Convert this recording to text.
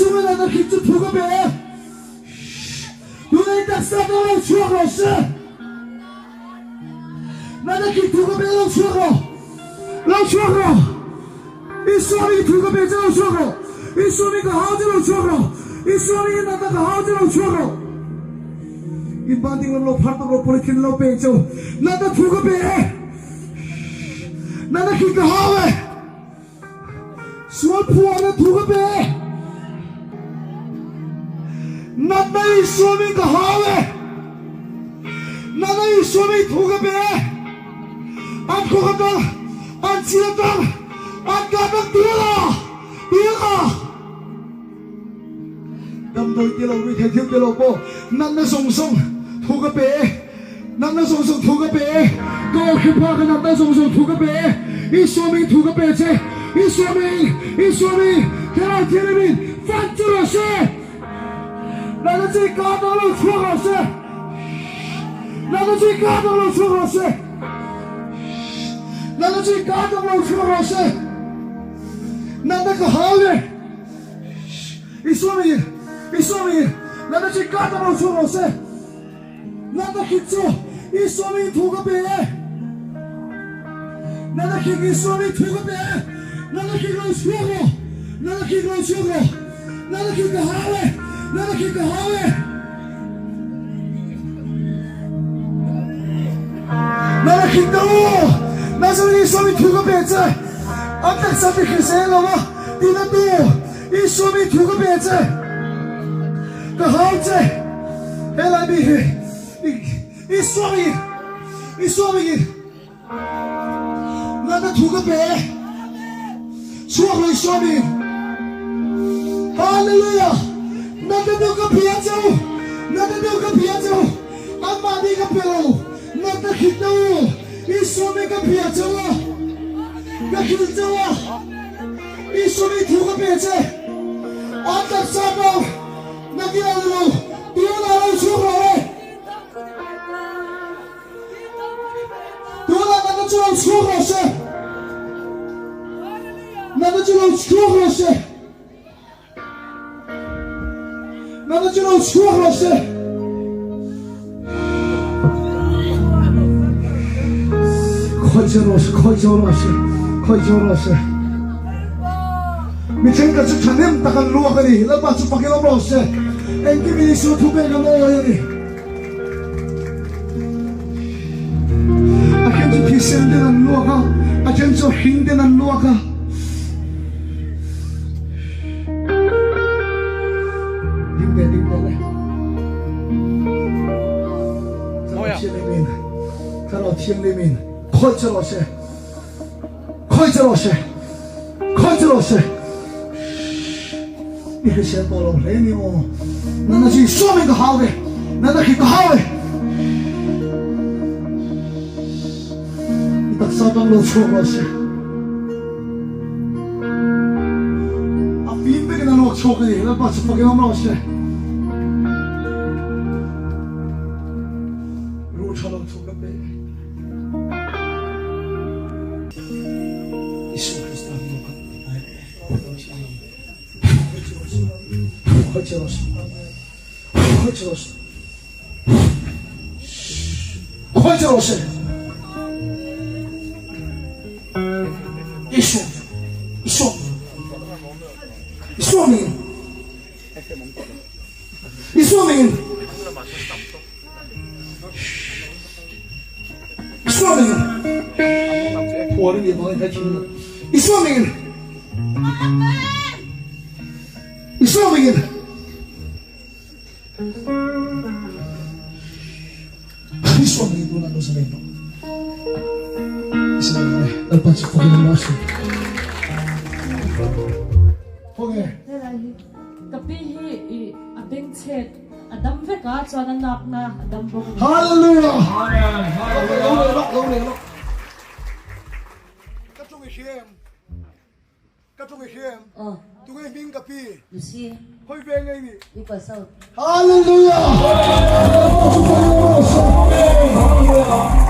为了那品质图个别，有人在山东路出好事，那那品图个别路出好，路出好，一说明图个别就路出好，一说明个好就路出好，一说明那个好就路出好。一般的路跑到路不能听路别就，那个图个别，那那品个好嘞，说破了图个别。那等于说明个好嘞，那等于说明图个别，俺图个灯，俺接灯，俺干灯丢了，咁多啲路會聽啲路波，那送送圖個別，那送送圖個別，高級怕嘅那送送圖個別，一說明圖個別啫，一說明，睇到天裏面翻住了些。那个最高的路出好事，那个最高的路出好事，那个最高的路出好事，那个好的，一说明，那个最高的路出好事，那个去做，一说明图个别，那个去说明图个别，那个去路出好，那个去路出好，那个去个好嘞。那个去个好嘞，那个去个好，那是你说明图个别子，俺在上面去谁了吗？你那多，一说明图个别子，个好子，还来比一说明，那个图个别，说会说明，哈利路亚。那个六个别走，俺妈的个别路，那个去走，一说明个别走啊，个去走啊，一说明图个别走，俺在山东，那个路，丢了路出好嘞，丢了那个就能出好事，那个就能出好事。那个就能出好事，快叫老师，你听个就看你们大个路个哩，那把就发给老师，哎，给你说图片个路个哩，啊，看就提升的那路个，啊，看就新的那路个。在老天里面，快着老师，你个先到了来你哦，那去说明个好的，那去个好的，你到山东路出老师，啊，边边那路出的，那把是发给我们老师。路出个别，耶稣基督的名，快叫老师，一说明。我的脸庞才听了，一说明，不能都是领导，是的，要把这放给老师。OK。Tapi ading chet adam veka chuan an nak na adam bok. Hallelujah. Hallelujah. Các trung hiểm. Tụi em minh cà phê. Lucy. Hoi về ngay đi. Đi qua sau. Hallelujah.